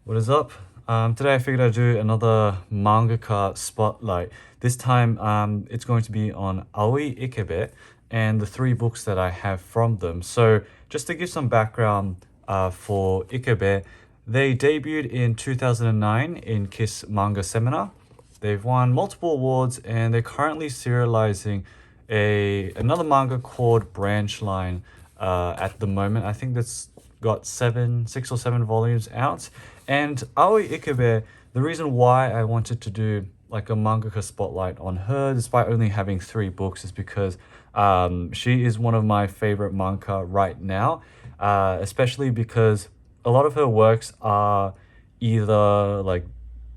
What is up? Today I figured I'd do another mangaka spotlight. This time it's going to be on Aoi Ikebe and the 3 books that I have from them. So just to give some background for Ikebe, they debuted in 2009 in Kiss Manga Seminar. They've won multiple awards and they're currently serializing another manga called Branch Line at the moment. I think that's got 6 or 7 volumes out. And Aoi Ikebe, the reason why I wanted to do like a mangaka spotlight on her, despite only having 3 books, is because she is one of my favorite manga right now, especially because a lot of her works are either like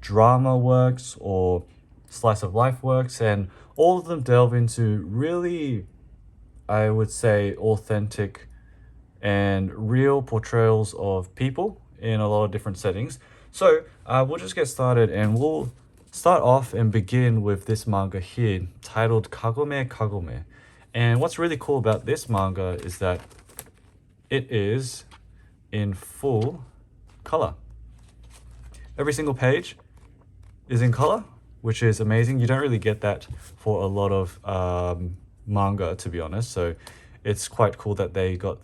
drama works or slice of life works, and all of them delve into really, I would say, authentic and real portrayals of people in a lot of different settings. So we'll just get started, and we'll start off and begin with this manga here titled Kagome Kagome. And what's really cool about this manga is that it is in full color. Every single page is in color, which is amazing. You don't really get that for a lot of manga, to be honest. So it's quite cool that they got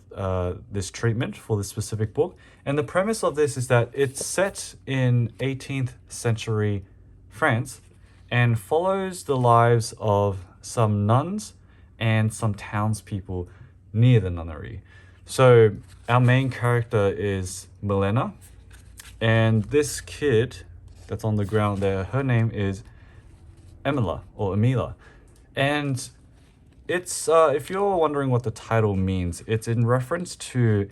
this treatment for this specific book. And the premise of this is that it's set in 18th century France and follows the lives of some nuns and some townspeople near the nunnery. So our main character is Milena, and this kid that's on the ground there, her name is Emila. And it's, if you're wondering what the title means, it's in reference to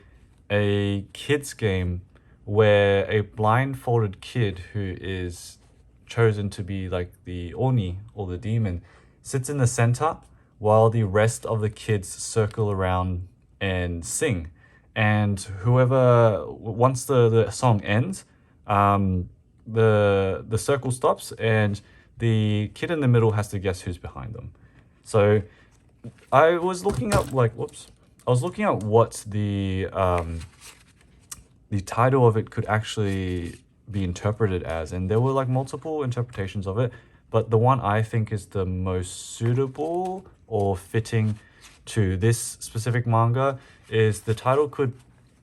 a kid's game where a blindfolded kid who is chosen to be like the Oni or the demon sits in the center while the rest of the kids circle around and sing. And whoever, once the song ends, the circle stops and the kid in the middle has to guess who's behind them. So I was looking up what the title of it could actually be interpreted as, and there were like multiple interpretations of it, but the one I think is the most suitable or fitting to this specific manga is the title could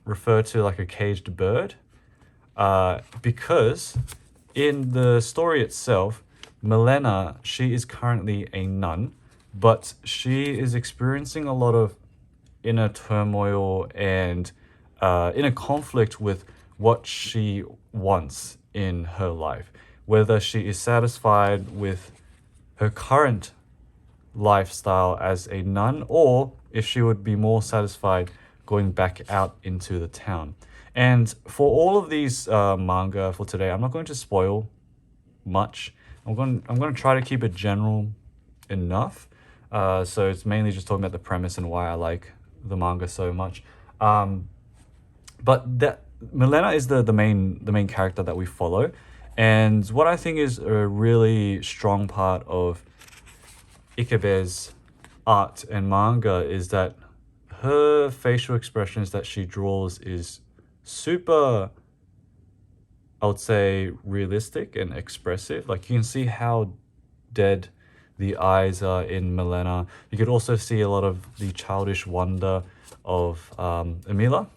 refer to like a caged bird, because in the story itself, Milena, she is currently a nun, but she is experiencing a lot of inner turmoil and inner conflict with what she wants in her life. Whether she is satisfied with her current lifestyle as a nun, or if she would be more satisfied going back out into the town. And for all of these manga for today, I'm not going to spoil much. I'm going to try to keep it general enough. So it's mainly just talking about the premise and why I like the manga so much. But that Milena is the main character that we follow. And what I think is a really strong part of Ikebe's art and manga is that her facial expressions that she draws is super, I would say, realistic and expressive. Like you can see how dead the eyes are in Milena. You could also see a lot of the childish wonder of Emila.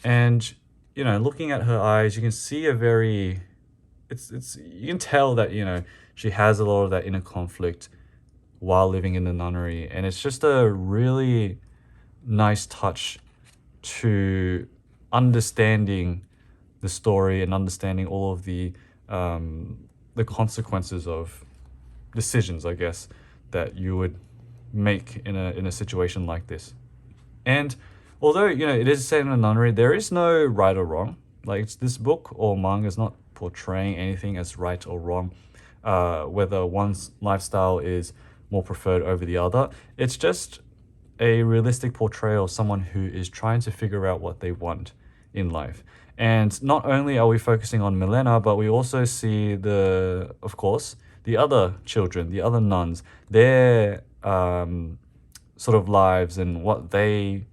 And, you know, looking at her eyes, you can see you can tell that, you know, she has a lot of that inner conflict while living in the nunnery. And it's just a really nice touch to understanding the story and understanding all of the consequences of decisions, I guess, that you would make in a situation like this. And although, you know, it is set in a nunnery, there is no right or wrong. Like this book or manga is not portraying anything as right or wrong, whether one's lifestyle is more preferred over the other. It's just a realistic portrayal of someone who is trying to figure out what they want in life. And not only are we focusing on Milena, but we also see of course, the other children, the other nuns, their sort of lives and what they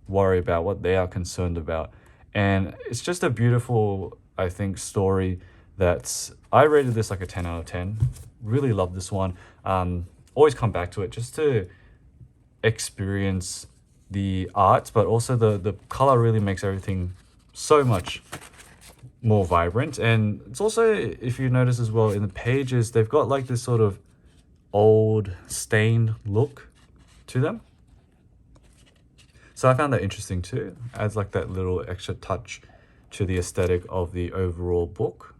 worry about, what they are concerned about. And it's just a beautiful, I think, story that I rated this like a 10 out of 10. Really love this one. Always come back to it just to experience the art, but also the color really makes everything so much more vibrant. And it's also, if you notice as well, in the pages, they've got like this sort of old stained look to them. So I found that interesting too. Adds like that little extra touch to the aesthetic of the overall book.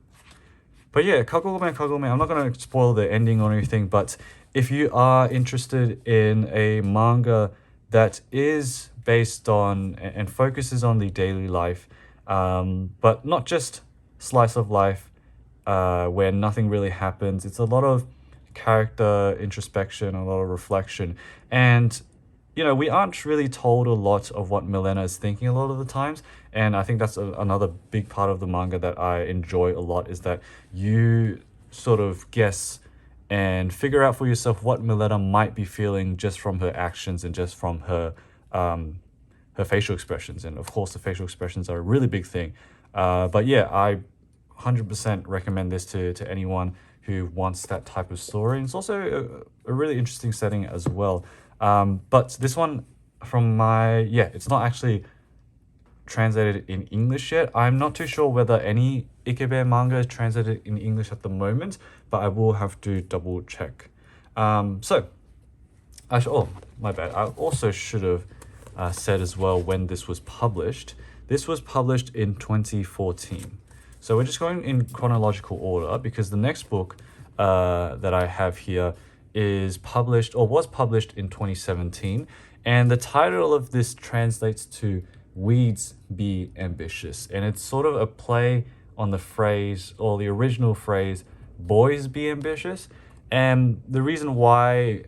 But yeah, Kagome Kagome, I'm not going to spoil the ending or anything, but if you are interested in a manga that is based on and focuses on the daily life, but not just slice of life where nothing really happens. It's a lot of character introspection, a lot of reflection. And, you know, we aren't really told a lot of what Milena is thinking a lot of the times. And I think that's another big part of the manga that I enjoy a lot, is that you sort of guess and figure out for yourself what Milena might be feeling just from her actions and just from her facial expressions. And of course, the facial expressions are a really big thing. But yeah, I 100% recommend this to anyone who wants that type of story. And it's also a really interesting setting as well. But this one, it's not actually translated in English yet. I'm not too sure whether any Ikebe manga is translated in English at the moment, but I will have to double check. My bad. I also should have said as well when this was published. This was published in 2014. So we're just going in chronological order because the next book that I have here was published in 2017. And the title of this translates to Weeds Be Ambitious. And it's sort of a play on the phrase, or the original phrase, boys be ambitious. And the reason why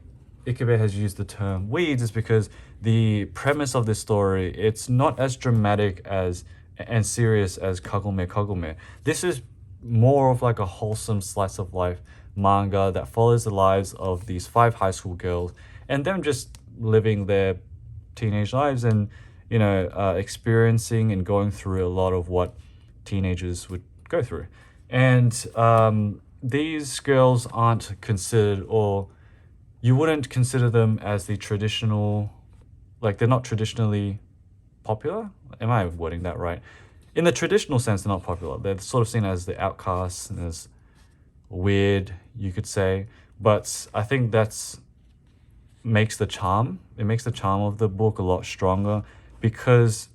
Ikebe has used the term weeds is because the premise of this story, it's not as dramatic and serious as Kagome Kagome. This is more of like a wholesome slice of life manga that follows the lives of these 5 high school girls and them just living their teenage lives and, you know, experiencing and going through a lot of what teenagers would go through. And these girls aren't considered, or you wouldn't consider them as the traditional, like they're not traditionally popular. Am I wording that right? In the traditional sense, they're not popular. They're sort of seen as the outcasts and as weird, you could say. But I think it makes the charm of the book a lot stronger, because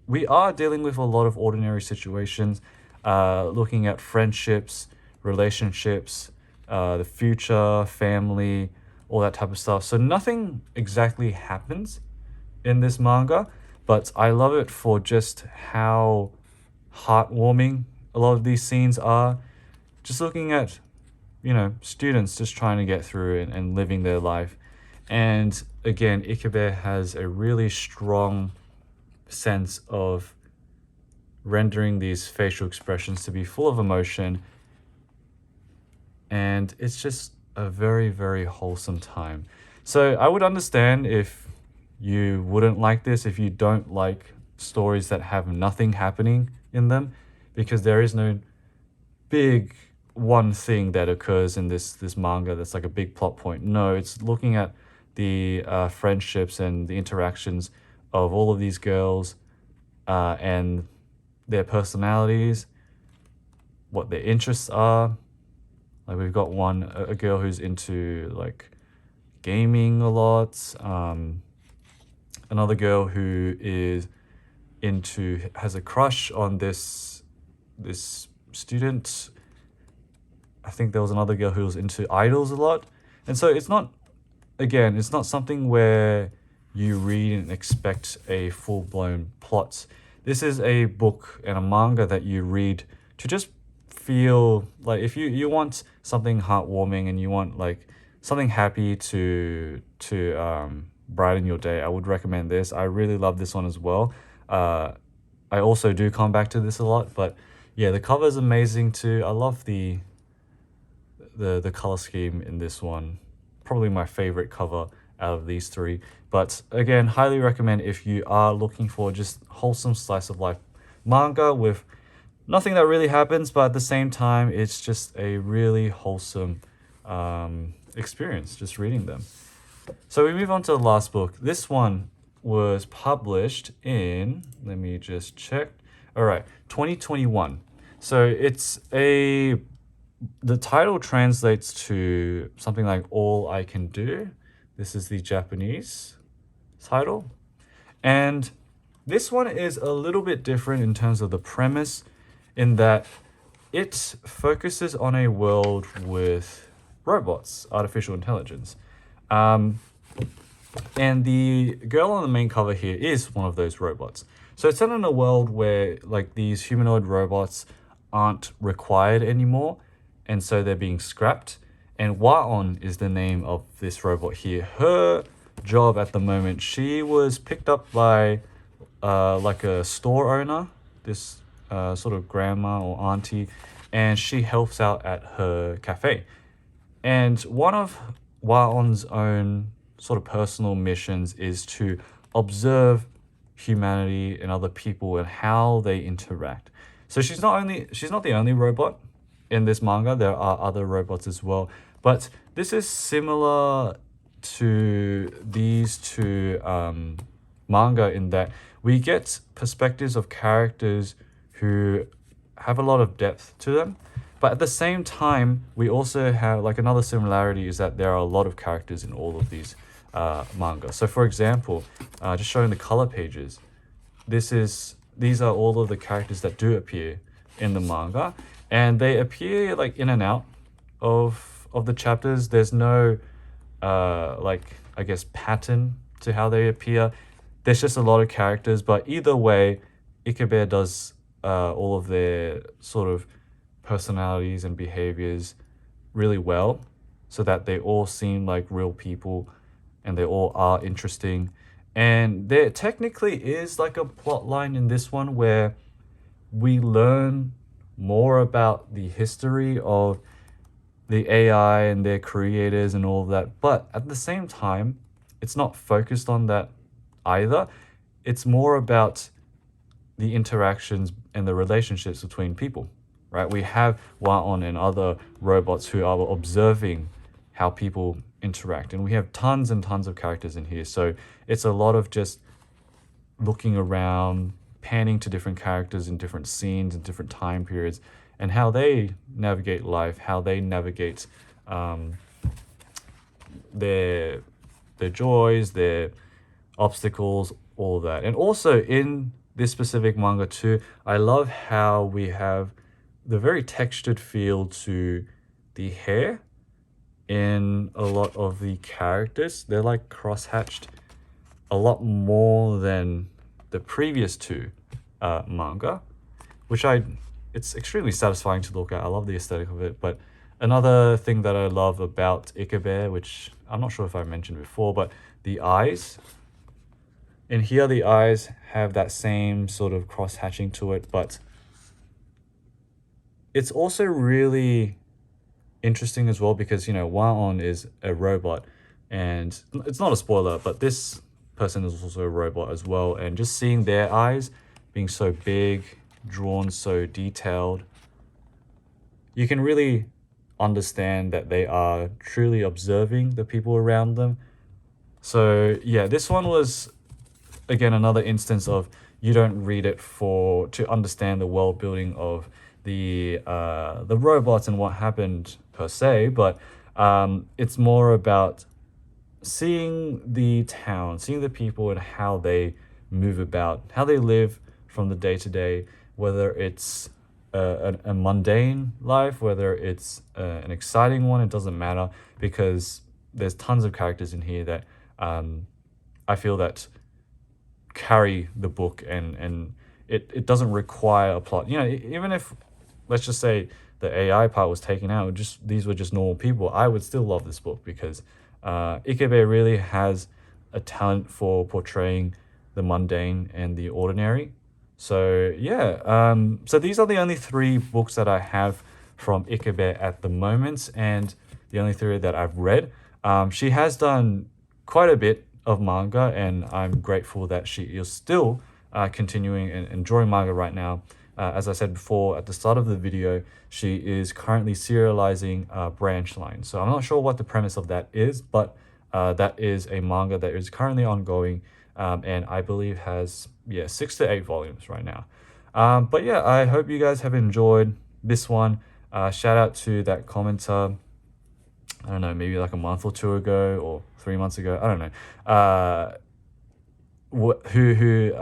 we are dealing with a lot of ordinary situations, looking at friendships, relationships, the future, family, all that type of stuff. So nothing exactly happens in this manga, but I love it for just how heartwarming a lot of these scenes are. Just looking at, you know, students just trying to get through and living their life. And again, Ikebe has a really strong sense of rendering these facial expressions to be full of emotion. And it's just a very, very wholesome time. So I would understand if you wouldn't like this, if you don't like stories that have nothing happening in them, because there is no big one thing that occurs in this manga that's like a big plot point. No, it's looking at the friendships and the interactions of all of these girls and their personalities, what their interests are. Like we've got a girl who's into like gaming a lot. Another girl who has a crush on this student. I think there was another girl who was into idols a lot. And so it's not something where you read and expect a full-blown plot. This is a book and a manga that you read to just feel like, if you want something heartwarming and you want like something happy to brighten your day, I would recommend this. I really love this one as well. I also do come back to this a lot, but yeah, the cover is amazing too. I love the color scheme in this one. Probably my favorite cover out of these 3. But again, highly recommend if you are looking for just wholesome slice of life manga with nothing that really happens, but at the same time, it's just a really wholesome experience just reading them. So we move on to the last book. This one was published in, let me just check. All right, 2021. So the title translates to something like All I Can Do. This is the Japanese title. And this one is a little bit different in terms of the premise, in that it focuses on a world with robots, artificial intelligence. And the girl on the main cover here is one of those robots. So it's set in a world where like these humanoid robots aren't required anymore, and so they're being scrapped. And Waon is the name of this robot here. Her job at the moment, she was picked up by like a store owner, this sort of grandma or auntie, and she helps out at her cafe. And one of Waon's own sort of personal missions is to observe humanity and other people and how they interact. So she's not the only robot in this manga. There are other robots as well, but this is similar to these two manga in that we get perspectives of characters who have a lot of depth to them. But at the same time, we also have like another similarity is that there are a lot of characters in all of these manga. So for example, just showing the color pages, these are all of the characters that do appear in the manga, and they appear like in and out of the chapters. There's no like, I guess, pattern to how they appear. There's just a lot of characters, but either way, Ikebe does all of their sort of personalities and behaviors really well, so that they all seem like real people and they all are interesting. And there technically is like a plot line in this one where we learn more about the history of the AI and their creators and all of that, but at the same time, it's not focused on that either. It's more about the interactions and the relationships between people, right? We have Waon and other robots who are observing how people interact, and we have tons and tons of characters in here. So it's a lot of just looking around, panning to different characters in different scenes and different time periods, and how they navigate life, how they navigate their joys, their obstacles, all that. And also in this specific manga too, I love how we have the very textured feel to the hair in a lot of the characters. They're like cross-hatched a lot more than the previous two manga, which it's extremely satisfying to look at. I love the aesthetic of it. But another thing that I love about Ikebe, which I'm not sure if I mentioned before, but the eyes. And here the eyes have that same sort of cross-hatching to it, but it's also really interesting as well because, you know, Waon is a robot, and it's not a spoiler, but this person is also a robot as well. And just seeing their eyes being so big, drawn so detailed, you can really understand that they are truly observing the people around them. So yeah, this one was, again, another instance of you don't read it to understand the world building of the robots and what happened per se, but it's more about seeing the town, seeing the people and how they move about, how they live from the day to day, whether it's a mundane life, whether it's an exciting one, it doesn't matter, because there's tons of characters in here that I feel that carry the book, and it doesn't require a plot. You know, even if, let's just say, the AI part was taken out, these were just normal people, I would still love this book because Ikebe really has a talent for portraying the mundane and the ordinary. So yeah, so these are the only 3 books that I have from Ikebe at the moment, and the only 3 that I've read. She has done quite a bit of manga, and I'm grateful that she is still continuing and drawing manga right now. As I said before at the start of the video, she is currently serializing Branch Line. So I'm not sure what the premise of that is, but that is a manga that is currently ongoing, and I believe has 6 to 8 volumes right now. But yeah, I hope you guys have enjoyed this one. Shout out to that commenter, I don't know, maybe like a month or two ago or 3 months ago, I don't know, who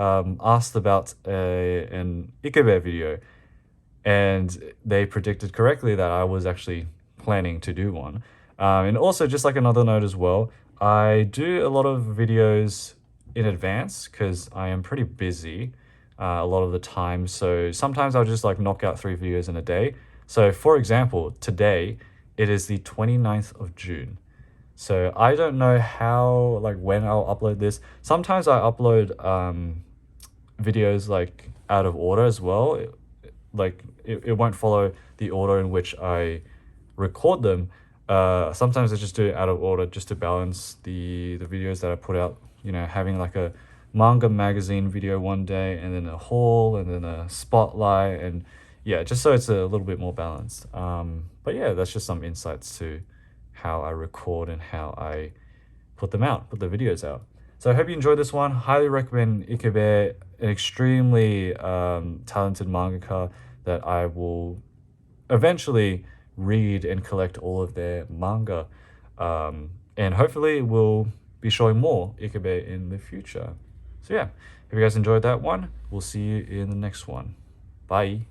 asked about an Ikebe video, and they predicted correctly that I was actually planning to do one. And also, just like another note as well, I do a lot of videos in advance because I am pretty busy a lot of the time. So sometimes I'll just like knock out 3 videos in a day. So for example, today it is the 29th of June. So I don't know how, like when I'll upload this. Sometimes I upload videos like out of order as well. It won't follow the order in which I record them. Sometimes I just do it out of order just to balance the videos that I put out, you know, having like a manga magazine video one day and then a haul and then a spotlight, and yeah, just so it's a little bit more balanced. But yeah, that's just some insights to how I record and how I put the videos out. So I hope you enjoyed this one. Highly recommend Ikebe, an extremely talented mangaka that I will eventually read and collect all of their manga. And hopefully we'll be showing more Ikebe in the future. So yeah, if you guys enjoyed that one, we'll see you in the next one. Bye.